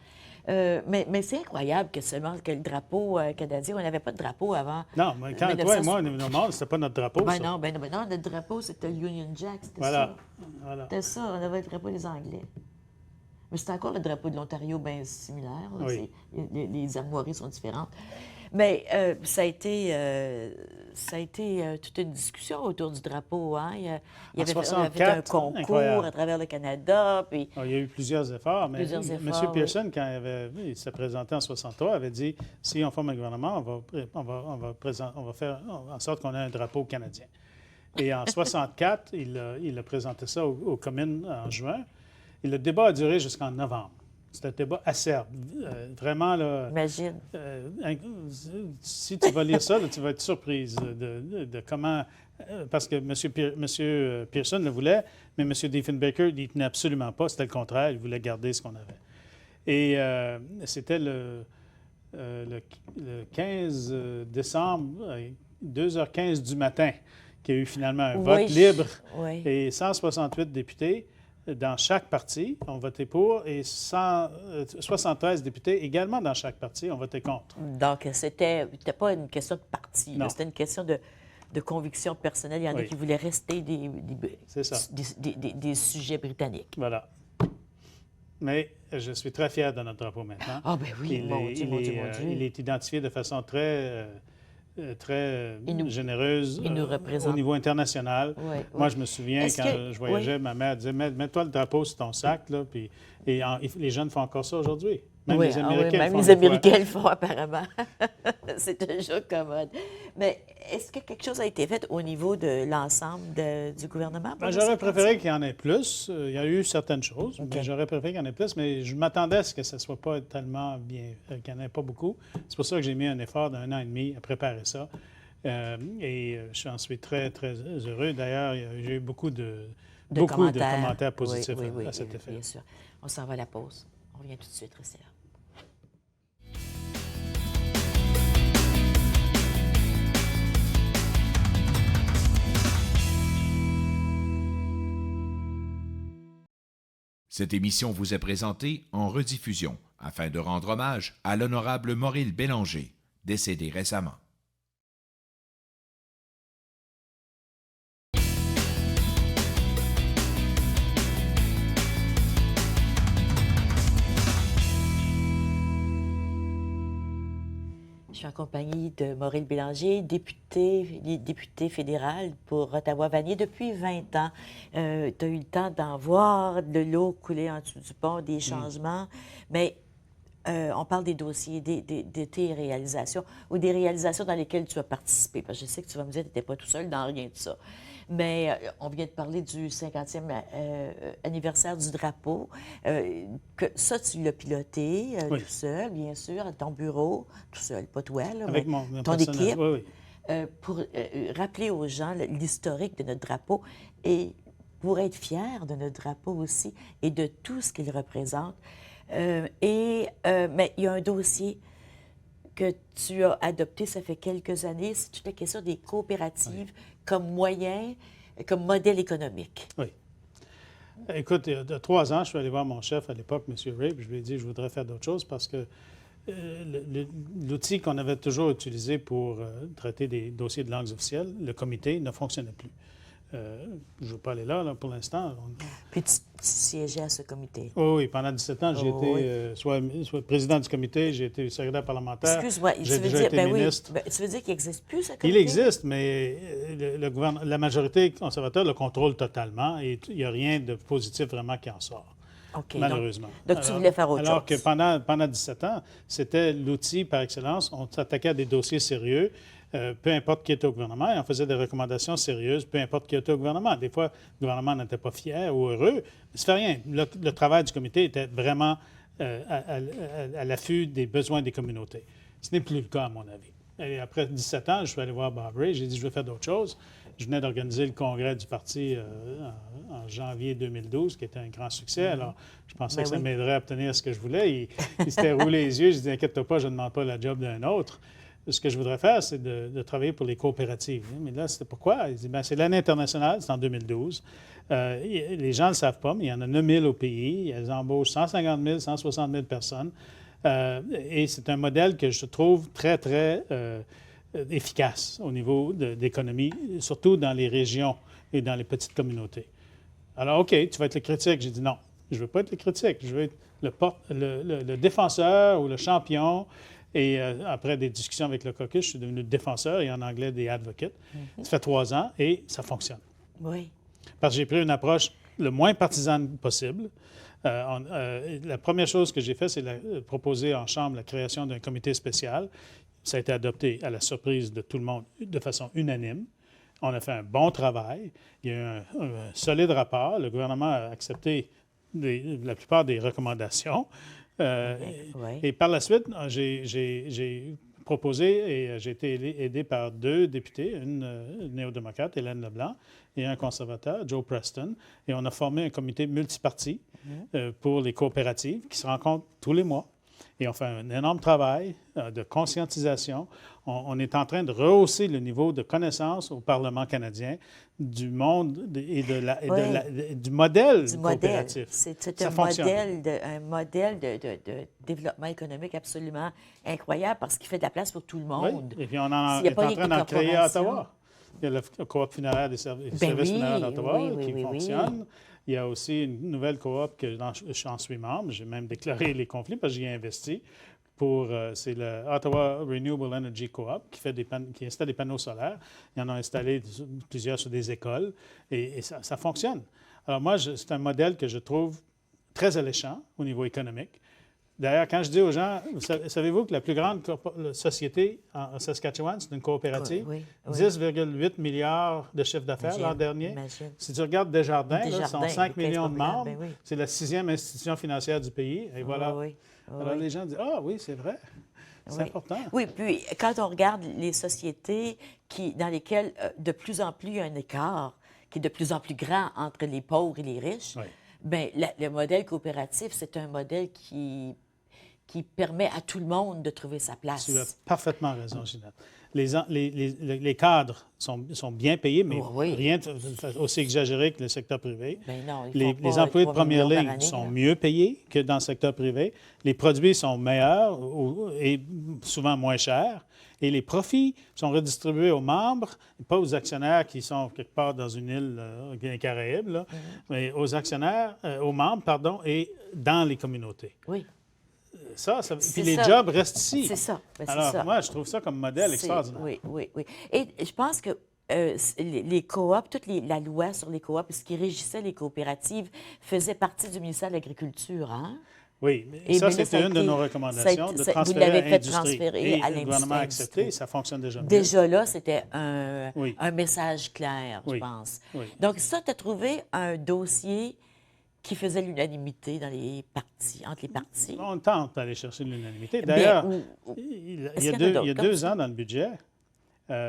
Mais c'est incroyable que seulement que le drapeau canadien, on n'avait pas de drapeau avant. Non, mais quand toi et moi, on est venus au monde, c'était pas notre drapeau. Ben ça. non, notre drapeau, c'était le Union Jack, c'était Voilà. ça. Voilà. C'était ça, on avait le drapeau des Anglais. Mais c'est encore le drapeau de l'Ontario bien similaire. là. Oui. Les armoiries sont différentes. Mais ça a été toute une discussion autour du drapeau. Hein? On avait fait un 64, concours incroyable. à travers le Canada. Puis... Alors, il y a eu plusieurs efforts, mais Plusieurs M. efforts, Pearson, quand il s'est présenté en 63, avait dit si on forme un gouvernement, on va faire en sorte qu'on ait un drapeau canadien. Et en 64, il a présenté ça aux communes en juin. Et le débat a duré jusqu'en novembre. C'était un débat acerbe. Vraiment, là, Imagine. si tu vas lire ça, là, tu vas être surprise de comment... parce que M. Pearson le voulait, mais M. Diefenbaker, il ne tenait absolument pas. C'était le contraire. Il voulait garder ce qu'on avait. Et c'était le 15 décembre, 2h15 du matin, qu'il y a eu finalement un vote libre. Oui. Et 168 députés dans chaque parti ont voté pour et 73 députés également dans chaque parti ont voté contre. Donc, c'était pas une question de parti. là. Non. C'était une question de conviction personnelle. Il y en a Oui. qui voulaient rester C'est ça. des sujets britanniques. Voilà. mais je suis très fier de notre drapeau maintenant. Ah, ben oui, mon Dieu, mon Dieu, mon Dieu. Il est identifié de façon très Il nous- généreuse il nous au représente. niveau international. Oui, Moi, oui. je me souviens, Est-ce quand que- je voyageais, oui. ma mère disait, Mets-toi le drapeau sur ton sac, là, puis, les jeunes font encore ça aujourd'hui. Même Oui, les ah oui, Américains même font les des fois. Américains le font apparemment. C'est toujours commode. Mais est-ce que quelque chose a été fait au niveau de l'ensemble du gouvernement? pour Ben, le j'aurais 50e? préféré qu'il y en ait plus. Il y a eu certaines choses, OK. mais j'aurais préféré qu'il y en ait plus. Mais je m'attendais à ce que ça ne soit pas tellement bien, qu'il n'y en ait pas beaucoup. C'est pour ça que j'ai mis un effort d'un an et demi à préparer ça. Je suis très, très heureux. D'ailleurs, j'ai eu beaucoup de commentaires positifs Oui, à cet effet. bien sûr. On s'en va à la pause. On revient tout de suite, restez là. Cette émission vous est présentée en rediffusion afin de rendre hommage à l'honorable Maurice Bélanger, décédé récemment. Je suis en compagnie de Maurice Bélanger, député fédéral pour Ottawa-Vanier depuis 20 ans. Tu as eu le temps d'en voir de l'eau couler en dessous du pont, des changements, mais on parle des dossiers, de tes réalisations ou des réalisations dans lesquelles tu as participé. Parce que je sais que tu vas me dire que tu n'étais pas tout seul dans rien de ça. Mais on vient de parler du 50e anniversaire du drapeau. Que ça, tu l'as piloté Oui. tout seul, bien sûr, à ton bureau, tout seul, pas toi, là, Avec mais mon ton personnel. équipe, Oui, oui. pour rappeler aux gens l'historique de notre drapeau et pour être fier de notre drapeau aussi et de tout ce qu'il représente. Mais il y a un dossier que tu as adopté, ça fait quelques années, c'est toute la question des coopératives comme moyen, comme modèle économique. Oui. Écoute, il y a 3 ans, je suis allé voir mon chef à l'époque, M. Ray, puis je lui ai dit je voudrais faire d'autres choses parce que l'outil qu'on avait toujours utilisé pour traiter des dossiers de langues officielles, le comité, ne fonctionnait plus. Je ne veux pas aller là pour l'instant. Puis tu siégeais à ce comité. Oui, pendant 17 ans, j'ai été soit président du comité, j'ai été secrétaire parlementaire. Excuse-moi, j'ai tu veux déjà dire, été ministre. tu veux dire qu'il n'existe plus ce comité? Il existe, mais la majorité conservateur le contrôle totalement et il n'y a rien de positif vraiment qui en sort. OK, Malheureusement. Donc, tu voulais faire autre alors chose. que pendant 17 ans, c'était l'outil par excellence. On s'attaquait à des dossiers sérieux, peu importe qui était au gouvernement, et on faisait des recommandations sérieuses, peu importe qui était au gouvernement. Des fois, le gouvernement n'était pas fier ou heureux, mais ça fait rien. Le travail du comité était vraiment à l'affût des besoins des communautés. Ce n'est plus le cas, à mon avis. Et après 17 ans, je suis allé voir Bob Ray, j'ai dit je veux faire d'autres choses. Je venais d'organiser le congrès du parti en janvier 2012, qui était un grand succès. Alors, je pensais que ça m'aiderait à obtenir ce que je voulais. Il s'était roulé les yeux. Je dis, inquiète-toi pas, je ne demande pas la job d'un autre. Ce que je voudrais faire, c'est de travailler pour les coopératives. Mais là, c'était pourquoi? Il dit, bien, c'est l'année internationale, c'est en 2012. Les gens ne le savent pas, mais il y en a 9 000 au pays. Elles embauchent 150 000, 160 000 personnes. Et c'est un modèle que je trouve très, très efficace au niveau d'économie, surtout dans les régions et dans les petites communautés. Alors, OK, tu vas être le critique. J'ai dit non, je ne veux pas être le critique. Je veux être le défenseur ou le champion. Et après des discussions avec le caucus, je suis devenu défenseur et en anglais des advocates. Ça fait 3 ans et ça fonctionne. Oui. Parce que j'ai pris une approche le moins partisane possible. La première chose que j'ai fait, c'est proposer en Chambre la création d'un comité spécial. Ça a été adopté à la surprise de tout le monde de façon unanime. On a fait un bon travail. Il y a eu un solide rapport. Le gouvernement a accepté la plupart des recommandations. Et par la suite, j'ai proposé et j'ai été aidé par 2 députés, une néo-démocrate, Hélène Leblanc, et un conservateur, Joe Preston. Et on a formé un comité multiparti pour les coopératives qui se rencontrent tous les mois. Et on fait un énorme travail de conscientisation. On est en train de rehausser le niveau de connaissance au Parlement canadien du monde et du modèle coopératif. C'est un modèle de développement économique absolument incroyable parce qu'il fait de la place pour tout le monde. Oui. Et puis on est en train d'en créer à Ottawa. Il y a le coop funéraire des services funéraires d'Ottawa qui fonctionne. Il y a aussi une nouvelle coop que j'en suis membre. J'ai même déclaré les conflits parce que j'y ai investi. C'est le Ottawa Renewable Energy Co-op qui installe des panneaux solaires. Ils en ont installé plusieurs sur des écoles et ça fonctionne. Alors moi, c'est un modèle que je trouve très alléchant au niveau économique. D'ailleurs, quand je dis aux gens, savez-vous que la plus grande société en Saskatchewan, c'est une coopérative? Oui. 10,8 milliards de chiffre d'affaires l'an dernier. Imagine. Si tu regardes Desjardins, ils sont 5 millions de membres. Ben oui. C'est la 6e institution financière du pays. Et voilà. Oui. Alors les gens disent, ah oui, c'est vrai. C'est important. Oui, puis quand on regarde les sociétés dans lesquelles de plus en plus il y a un écart qui est de plus en plus grand entre les pauvres et les riches, bien, le modèle coopératif, c'est un modèle qui permet à tout le monde de trouver sa place. Tu as parfaitement raison, Ginette. Les cadres sont bien payés, mais rien aussi exagéré que le secteur privé. Bien non, les employés de première ligne sont mieux payés que dans le secteur privé. Les produits sont meilleurs et souvent moins chers. Et les profits sont redistribués aux membres, pas aux actionnaires qui sont quelque part dans une île des Caraïbes, là, mais aux actionnaires, aux membres, pardon, et dans les communautés. Oui. Puis les jobs restent ici. C'est ça. Alors, moi, je trouve ça comme modèle extraordinaire. Oui. Et je pense que les coops, la loi sur les coops, ce qui régissait les coopératives, faisait partie du ministère de l'Agriculture, hein? Oui, mais ça, c'était une de nos recommandations, de transférer à l'industrie. Et le gouvernement a accepté, et ça fonctionne déjà mieux. Déjà là, c'était un message clair, je pense. Oui. Donc ça, tu as trouvé un dossier qui faisait l'unanimité entre les partis. On tente d'aller chercher l'unanimité. D'ailleurs, il y a 2 ans dans le budget,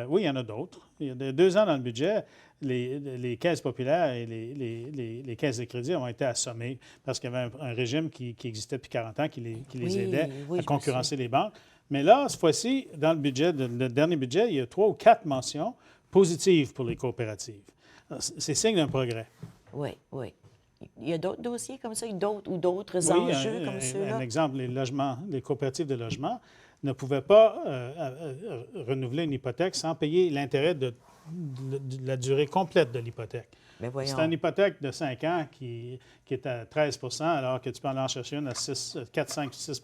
oui, il y en a d'autres. Il y a 2 ans dans le budget, les caisses populaires et les caisses de crédit ont été assommées parce qu'il y avait un régime qui existait depuis 40 ans qui les aidait à concurrencer les banques. Mais là, cette fois-ci, dans le dernier budget, il y a 3 ou 4 mentions positives pour les coopératives. C'est signe d'un progrès. Oui. Il y a d'autres dossiers comme ça, d'autres enjeux comme ceux-là? Un exemple, les coopératives de logement ne pouvaient pas renouveler une hypothèque sans payer l'intérêt de la durée complète de l'hypothèque. C'est une hypothèque de 5 ans qui est à 13 alors que tu peux en chercher une à 4, 5, 6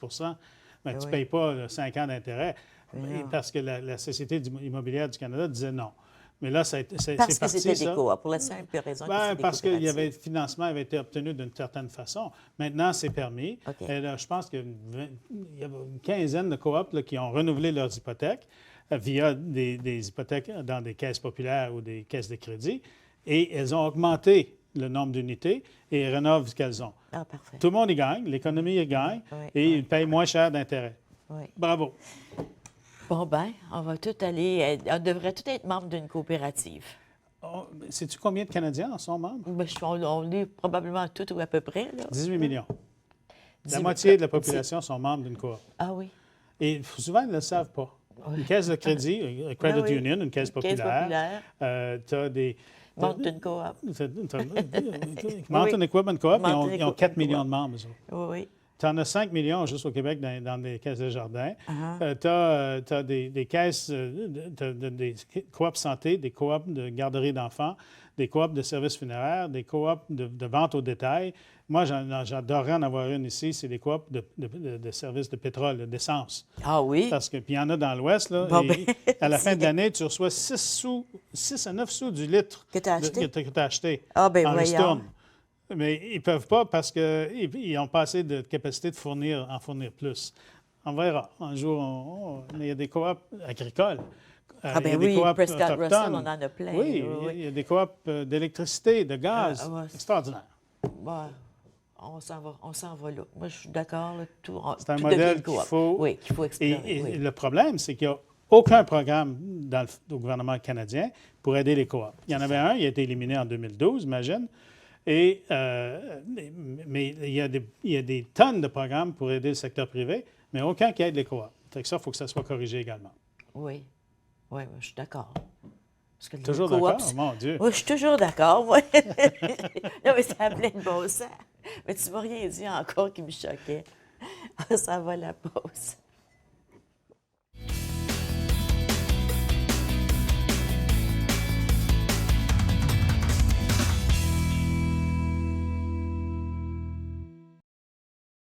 mais tu ne payes pas 5 ans d'intérêt parce que la Société immobilière du Canada disait non. Mais là, c'est parti, parce que c'était des coops, pour la simple raison que c'était des parce que le financement avait été obtenu d'une certaine façon. Maintenant, c'est permis. Et là, je pense qu'il y a une quinzaine de coops qui ont renouvelé leurs hypothèques via des hypothèques dans des caisses populaires ou des caisses de crédit. Et elles ont augmenté le nombre d'unités et rénovent ce qu'elles ont. Ah, parfait. Tout le monde y gagne, l'économie y gagne et ils payent moins cher d'intérêt. Bravo. Bon, bien, on devrait tous être membre d'une coopérative. Sais-tu combien de Canadiens en sont membres? Bien, on est probablement tous ou à peu près. Là. 18 millions. La moitié de la population sont membres d'une coop. Ah oui. Et souvent, ils ne le savent pas. Une caisse de crédit, Credit Union, une caisse populaire. Tu as des... Mountain Co-op. Mountain Equipment Co-op, ils ont 4 millions de membres. Oui. Tu en as 5 millions juste au Québec dans des caisses de jardin. Tu as des caisses, des coops santé, des coops de garderie d'enfants, des coops de services funéraires, des coops de vente au détail. Moi, j'adorerais en avoir une ici, c'est des coops de services de pétrole, d'essence. Ah oui? Puis il y en a dans l'Ouest, là. À la fin de l'année, tu reçois 6 à 9 sous du litre que tu as acheté. Ah bien, en voyons. ristourne. Mais ils ne peuvent pas parce qu'ils n'ont pas assez de capacité de en fournir plus. On verra. Un jour, il y a des coops agricoles. Ah bien oui, Prescott Russell, on en a plein. Oui, il y a des coops d'électricité, de gaz. Extraordinaire. Bon, on s'en va là. Moi, je suis d'accord. C'est un modèle qu'il faut explorer. Et le problème, c'est qu'il n'y a aucun programme au gouvernement canadien pour aider les coops. Il y en avait un, il a été éliminé en 2012, imagine. Mais il y a des tonnes de programmes pour aider le secteur privé, mais aucun qui aide les coops. Fait que ça, il faut que ça soit corrigé également. Oui, je suis d'accord. Parce que toujours d'accord? Oh, mon Dieu! Oui, je suis toujours d'accord, moi. Non, mais ça a plein de bon sens. Mais tu m'as rien dit encore qui me choquait. Ça va la pause.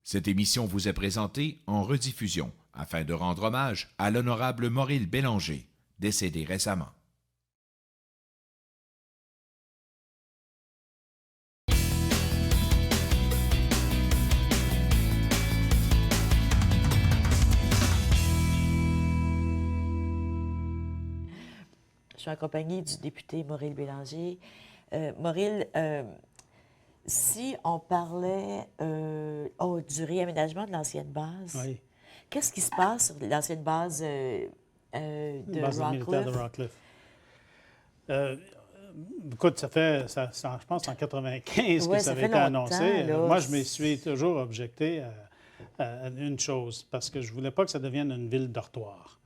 Cette émission vous est présentée en rediffusion afin de rendre hommage à l'honorable Maurice Bélanger, décédé récemment. Je suis accompagnée du député Maurice Bélanger. Maurice, si on parlait du réaménagement de l'ancienne base, Oui. qu'est-ce qui se passe sur l'ancienne base de Base militaire de Rockcliffe? Rockcliffe. Écoute, je pense en 1995 Ouais, que ça avait fait été longtemps, annoncé. là. Moi, je me suis toujours objecté à une chose, parce que je ne voulais pas que ça devienne une ville dortoir.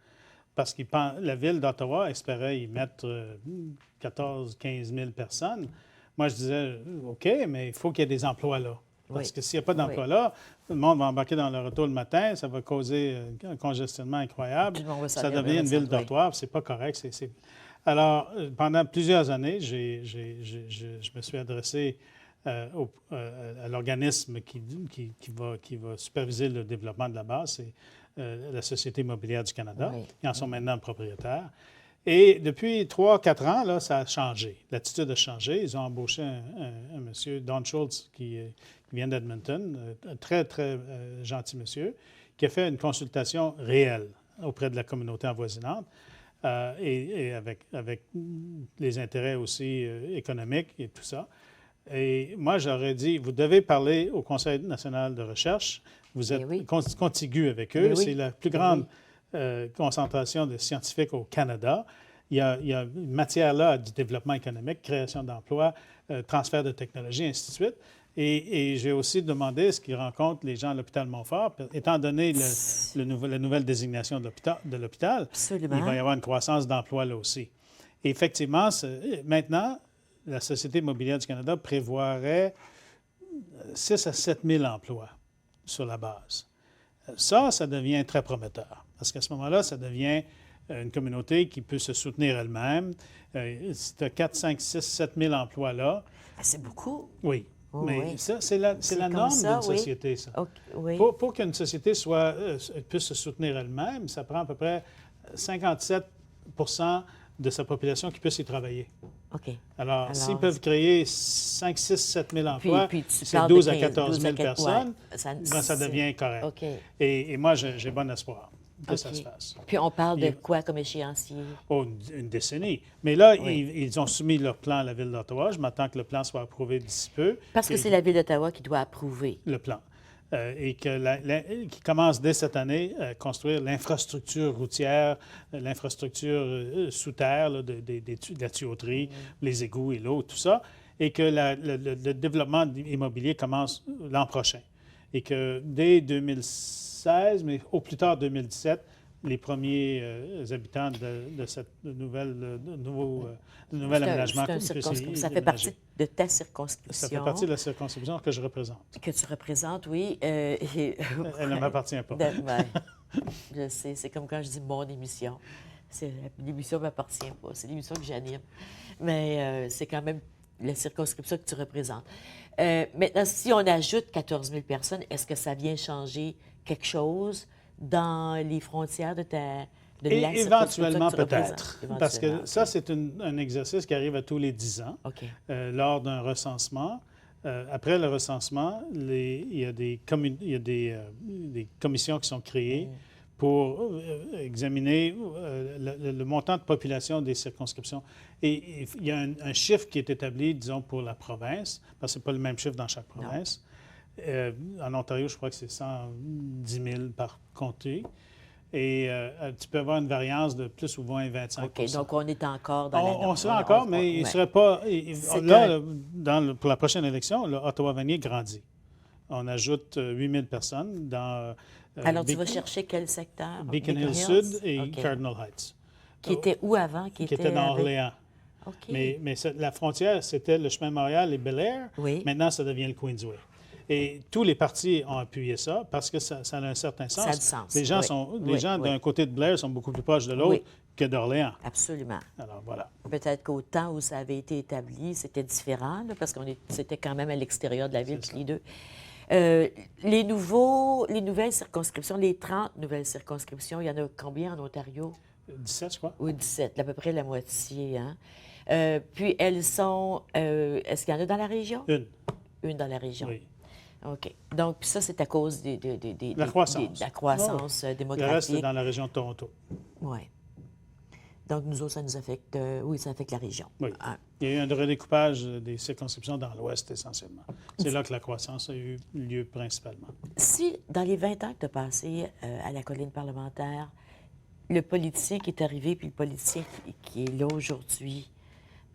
Parce que la ville d'Ottawa espérait y mettre 14-15 000 personnes. Moi, je disais, OK, mais il faut qu'il y ait des emplois là. Parce Oui. que s'il n'y a pas d'emplois là, tout le monde va embarquer dans leur auto le matin, ça va causer un congestionnement incroyable. Tout le monde va Ça s'en aller devient vers une le ville centre, oui. dortoir, c'est pas correct. Alors, pendant plusieurs années, je me suis adressé à l'organisme qui va superviser le développement de la base, c'est la Société immobilière du Canada. Oui. Ils en sont maintenant propriétaires. Et depuis 3-4 ans, là, ça a changé. L'attitude a changé. Ils ont embauché un monsieur, Don Schultz, qui vient d'Edmonton, un très, très gentil monsieur, qui a fait une consultation réelle auprès de la communauté avoisinante et avec les intérêts aussi économiques et tout ça. Et moi, j'aurais dit, vous devez parler au Conseil national de recherche. Vous êtes oui. contigu avec eux. Mais oui. C'est la plus Mais grande concentration de scientifiques au Canada. Il y a une matière là du développement économique, création d'emplois, transfert de technologie, ainsi de suite. Et j'ai aussi demandé est-ce qu'ils rencontrent les gens à l'hôpital Montfort, étant donné la nouvelle désignation de l'hôpital. Absolument. Il va y avoir une croissance d'emplois là aussi. Et effectivement, maintenant, la Société immobilière du Canada prévoirait 6 à 7 000 emplois sur la base. Ça devient très prometteur. Parce qu'à ce moment-là, ça devient une communauté qui peut se soutenir elle-même. Si tu as 4, 5, 6, 7 000 emplois là, C'est beaucoup. oui. Oh, Mais oui. ça, c'est la comme norme ça, d'une oui. société, ça. OK, oui. Pour qu'une société puisse se soutenir elle-même, ça prend à peu près 57 de sa population qui puisse y travailler. OK. Alors s'ils peuvent créer 5, 6, 7 000 emplois, puis tu c'est parles de 12 à 15, 14 000 12 à personnes, ouais, ça ben, devient correct. OK. Et moi, j'ai bon espoir que ça OK. se fasse. Puis on parle de Et- quoi comme échéancier? Oh, une décennie. Mais là, Oui. ils ont soumis leur plan à la Ville d'Ottawa. Je m'attends que le plan soit approuvé d'ici peu. Parce que Et- c'est la Ville d'Ottawa qui doit approuver. le plan. Et qui commence dès cette année à construire l'infrastructure routière, l'infrastructure sous terre, là, de la tuyauterie, les égouts et l'eau, tout ça, et que le développement immobilier commence l'an prochain. Et que dès 2016, mais au plus tard 2017, les premiers habitants de cette nouveau aménagement. Ça fait partie de ta circonscription. Ça fait partie de la circonscription que je représente. Que tu représentes, oui. Elle ne m'appartient pas. Je sais, c'est comme quand je dis mon émission. L'émission ne m'appartient pas, c'est l'émission que j'anime. Mais c'est quand même la circonscription que tu représentes. Maintenant, si on ajoute 14 000 personnes, est-ce que ça vient changer quelque chose dans les frontières de la circonscription Éventuellement, que tu représentes? peut-être. Parce que Éventuellement, ça, OK. c'est un exercice qui arrive à tous les 10 ans OK. lors d'un recensement. Après le recensement, il y a des commissions qui sont créées pour examiner le montant de population des circonscriptions. Et il y a un chiffre qui est établi, disons, pour la province, parce que ce n'est pas le même chiffre dans chaque province. En Ontario, je crois que c'est 110 000 par comté. Et tu peux avoir une variance de plus ou moins 25 OK, donc on est encore dans la norme. on serait encore, mais il ne serait pas... pour la prochaine élection, Ottawa-Vanier grandit. On ajoute 8 000 personnes dans... Alors, tu vas chercher quel secteur? Beacon Hill Sud et OK. Cardinal Heights. Qui était où avant? Qui était dans avec- Orléans. OK. Mais la frontière, c'était le chemin Montréal et Bel-Air. Oui. Maintenant, ça devient le Queensway. Et tous les partis ont appuyé ça parce que ça a un certain sens. Ça a du sens, Les gens, oui. d'un côté de Blair sont beaucoup plus proches de l'autre Oui. que d'Orléans. Absolument. Alors, voilà. Peut-être qu'au temps où ça avait été établi, c'était différent, là, parce c'était quand même à l'extérieur de la ville, tous les deux. Les nouvelles circonscriptions, les 30 nouvelles circonscriptions, il y en a combien en Ontario? 17, je crois. Oui, 17, à peu près la moitié. Hein? Puis elles sont... est-ce qu'il y en a dans la région? Une dans la région. Oui. OK. Donc, puis ça, c'est à cause de la croissance, de la croissance démographique. Le reste, c'est dans la région de Toronto. Oui. Donc, nous autres, ça nous affecte... oui, ça affecte la région. Oui. Hein. Il y a eu un redécoupage des circonscriptions dans l'Ouest, essentiellement. C'est là que la croissance a eu lieu principalement. Si, dans les 20 ans que tu as passé à la colline parlementaire, le politicien qui est arrivé puis le politicien qui est là aujourd'hui,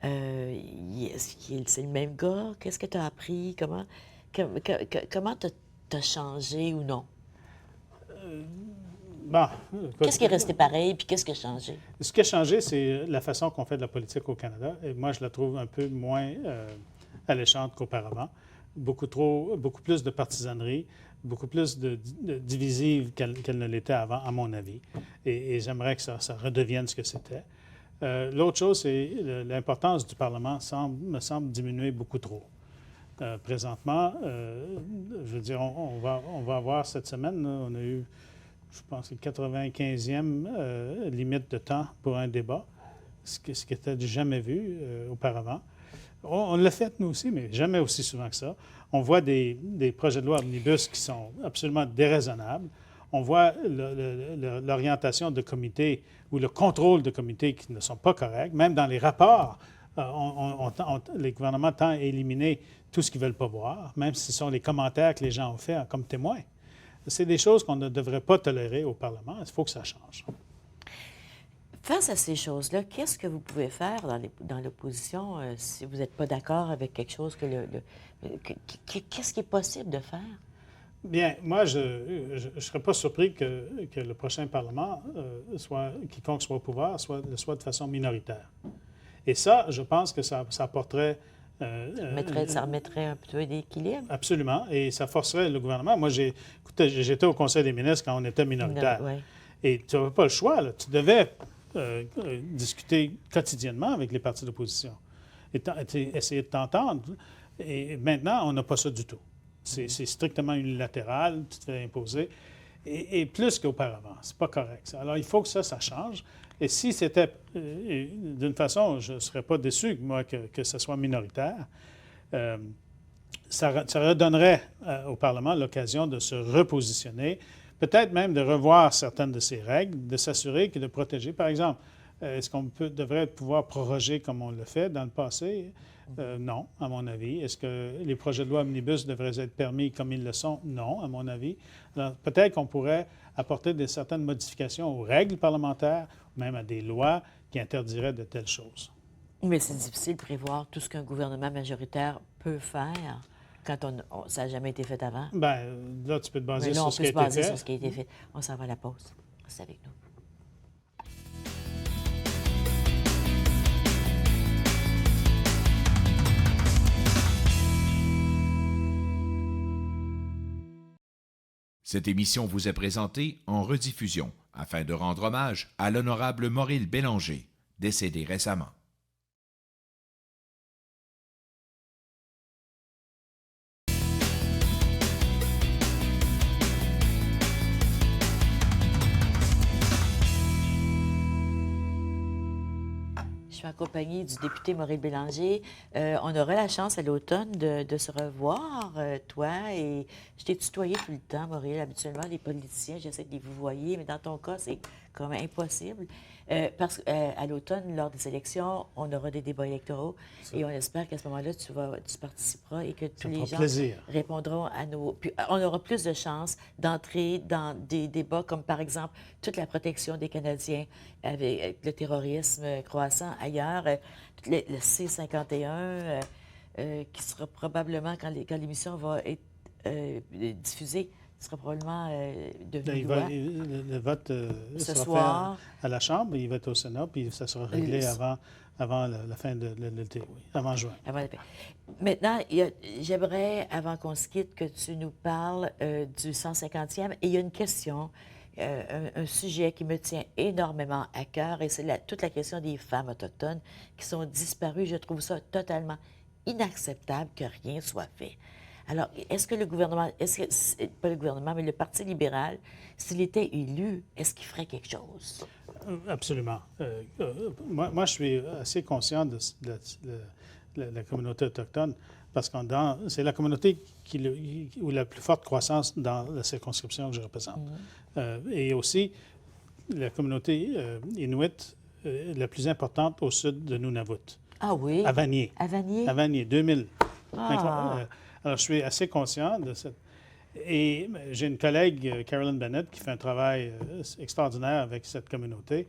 c'est le même gars? Qu'est-ce que tu as appris? Comment t'as changé ou non? Bon, Qu'est-ce qui est resté pareil puis qu'est-ce qui a changé? Ce qui a changé, c'est la façon qu'on fait de la politique au Canada. Et moi, je la trouve un peu moins alléchante qu'auparavant. Beaucoup plus de partisanerie, beaucoup plus de divisive qu'elle ne l'était avant, à mon avis. Et j'aimerais que ça redevienne ce que c'était. L'autre chose, c'est l'importance du Parlement me semble diminuer beaucoup trop. Présentement, je veux dire, on va avoir cette semaine, là, on a eu, je pense, le 95e limite de temps pour un débat, ce qui n'était jamais vu auparavant. On l'a fait, nous aussi, mais jamais aussi souvent que ça. On voit des projets de loi omnibus qui sont absolument déraisonnables. On voit l'orientation de comités ou le contrôle de comités qui ne sont pas corrects. Même dans les rapports, les gouvernements tendent à éliminer tout ce qu'ils ne veulent pas voir, même si ce sont les commentaires que les gens ont faits comme témoins. C'est des choses qu'on ne devrait pas tolérer au Parlement. Il faut que ça change. Face à ces choses-là, qu'est-ce que vous pouvez faire dans l'opposition si vous n'êtes pas d'accord avec quelque chose qu'est-ce qui est possible de faire? Bien, moi, je ne serais pas surpris que le prochain Parlement, quiconque soit au pouvoir, soit de façon minoritaire. Et ça, je pense que ça apporterait... ça remettrait un peu d'équilibre? Absolument. Et ça forcerait le gouvernement. Moi, j'étais au Conseil des ministres quand on était minoritaire. Oui. Et tu n'avais pas le choix, là. Tu devais discuter quotidiennement avec les partis d'opposition et essayer de t'entendre. Et maintenant, on n'a pas ça du tout. C'est strictement unilatéral, tu te fais imposer. Et plus qu'auparavant. C'est pas correct, ça. Alors, il faut que ça change. Et si c'était, d'une façon, je ne serais pas déçu, moi, que ce soit minoritaire, ça redonnerait au Parlement l'occasion de se repositionner, peut-être même de revoir certaines de ces règles, de s'assurer que de protéger. Par exemple, est-ce qu'on devrait pouvoir proroger comme on le fait dans le passé? Non, à mon avis. Est-ce que les projets de loi omnibus devraient être permis comme ils le sont? Non, à mon avis. Alors, peut-être qu'on pourrait apporter certaines modifications aux règles parlementaires, même à des lois qui interdiraient de telles choses. Mais c'est difficile de prévoir tout ce qu'un gouvernement majoritaire peut faire quand ça n'a jamais été fait avant. Bien, là, tu peux te baser sur ce qui a été fait. sur ce qui a été fait. On s'en va à la pause. Restez avec nous. Cette émission vous est présentée en rediffusion afin de rendre hommage à l'honorable Maurice Bélanger, décédé récemment. Je suis en compagnie du député Maurice Bélanger. On aura la chance à l'automne de se revoir, toi, et je t'ai tutoyé tout le temps, Maurice. Habituellement, les politiciens, j'essaie de les vous voyer, mais dans ton cas, c'est comme impossible. Parce qu'à l'automne, lors des élections, on aura des débats électoraux et on espère qu'à ce moment-là, tu participeras et que tous les gens répondront à nos... Puis on aura plus de chances d'entrer dans des débats comme, par exemple, toute la protection des Canadiens avec le terrorisme croissant ailleurs, le C-51, qui sera probablement, quand l'émission va être diffusée, sera probablement devenu loi. Le vote ce sera soir fait à la Chambre, il va être au Sénat, puis ça sera réglé avant la fin de l'été, oui, avant juin. Maintenant, j'aimerais, avant qu'on se quitte, que tu nous parles du 150e. Et il y a une question, un sujet qui me tient énormément à cœur, et c'est toute la question des femmes autochtones qui sont disparues. Je trouve ça totalement inacceptable que rien soit fait. Alors, est-ce que le gouvernement, pas le gouvernement, mais le Parti libéral, s'il était élu, est-ce qu'il ferait quelque chose? Absolument. Moi, je suis assez conscient de la communauté autochtone parce que c'est la communauté où la plus forte croissance dans la circonscription que je représente. Et aussi la communauté inuit la plus importante au sud de Nunavut. Ah oui? À Vanier. À Vanier? À Vanier, 2000. Ah. Alors, je suis assez conscient de cette... Et j'ai une collègue, Carolyn Bennett, qui fait un travail extraordinaire avec cette communauté.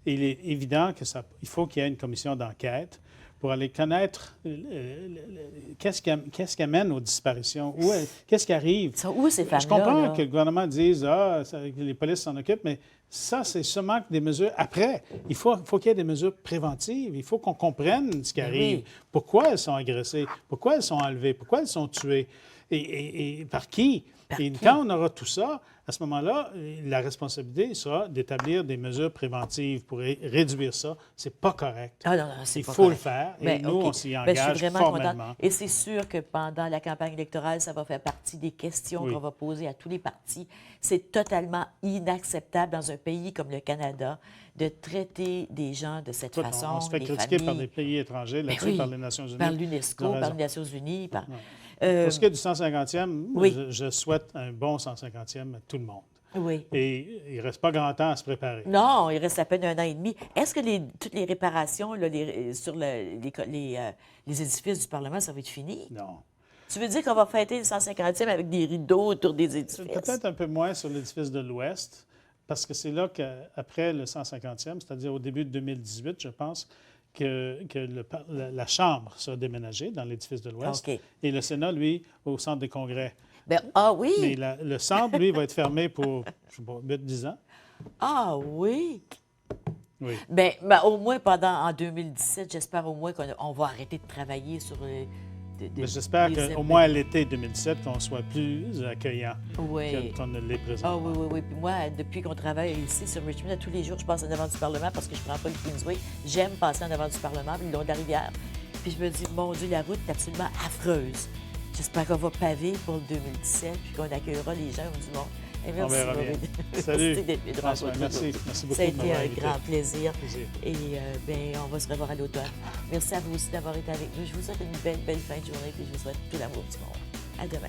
Et il est évident qu'il faut qu'il y ait une commission d'enquête pour aller connaître qu'est-ce qui amène aux disparitions, qu'est-ce qui arrive. Où ces femmes-là? Je comprends là? que le gouvernement dise que les polices s'en occupent, mais ça, c'est seulement des mesures après. Il faut qu'il y ait des mesures préventives. Il faut qu'on comprenne ce qui arrive. Oui. Pourquoi elles sont agressées, pourquoi elles sont enlevées, pourquoi elles sont tuées et par qui. Et quand on aura tout ça, à ce moment-là, la responsabilité sera d'établir des mesures préventives pour réduire ça. C'est pas correct. Ah non, c'est Il pas faut correct. le faire et Ben, nous, OK. on s'y Ben, engage je suis vraiment formellement. contente. Et c'est sûr que pendant la campagne électorale, ça va faire partie des questions Oui. qu'on va poser à tous les partis. C'est totalement inacceptable dans un pays comme le Canada de traiter des gens de cette Écoute, façon. on se fait des critiquer par familles. des pays étrangers, Ben là-dessus, oui, par les Nations Unies. par l'UNESCO, Ils ont par raison. les Nations Unies. Par... Pour ce qui est du 150e, oui. je souhaite un bon 150e à tout le monde. Oui. Et il ne reste pas grand temps à se préparer. Non, il reste à peine 1 an et demi. Est-ce que toutes les réparations là, sur les édifices du Parlement, ça va être fini? Non. Tu veux dire qu'on va fêter le 150e avec des rideaux autour des édifices? Peut-être un peu moins sur l'édifice de l'Ouest, parce que c'est là qu'après le 150e, c'est-à-dire au début de 2018, je pense, que la Chambre sera déménagée dans l'édifice de l'Ouest. OK. Et le Sénat, lui, au centre des congrès. Ben, ah oui? Mais le centre, lui, va être fermé pour, je sais pas, 8-10 ans. Ah oui? Oui. Bien, au moins en 2017, j'espère au moins qu'on va arrêter de travailler sur Mais j'espère qu'au moins à l'été 2017, qu'on soit plus accueillant Oui. qu'on ne l'est Ah présentement. oui, oui, oui. Puis moi, depuis qu'on travaille ici sur Richmond, à tous les jours, je passe en avant du Parlement parce que je ne prends pas le Queensway. J'aime passer en avant du Parlement, puis le long de la rivière. Puis je me dis, mon Dieu, la route est absolument affreuse. J'espère qu'on va paver pour le 2017 puis qu'on accueillera les gens du monde. Et merci, On verra bien. Maurice. Salut. Merci d'être venu de François, rencontrer merci. nous. Merci beaucoup Ça a de été m'avoir un invité. grand plaisir. Plaisir. Et on va se revoir à l'automne. Merci à vous aussi d'avoir été avec nous. Je vous souhaite une belle fin de journée et je vous souhaite tout l'amour du monde. À demain.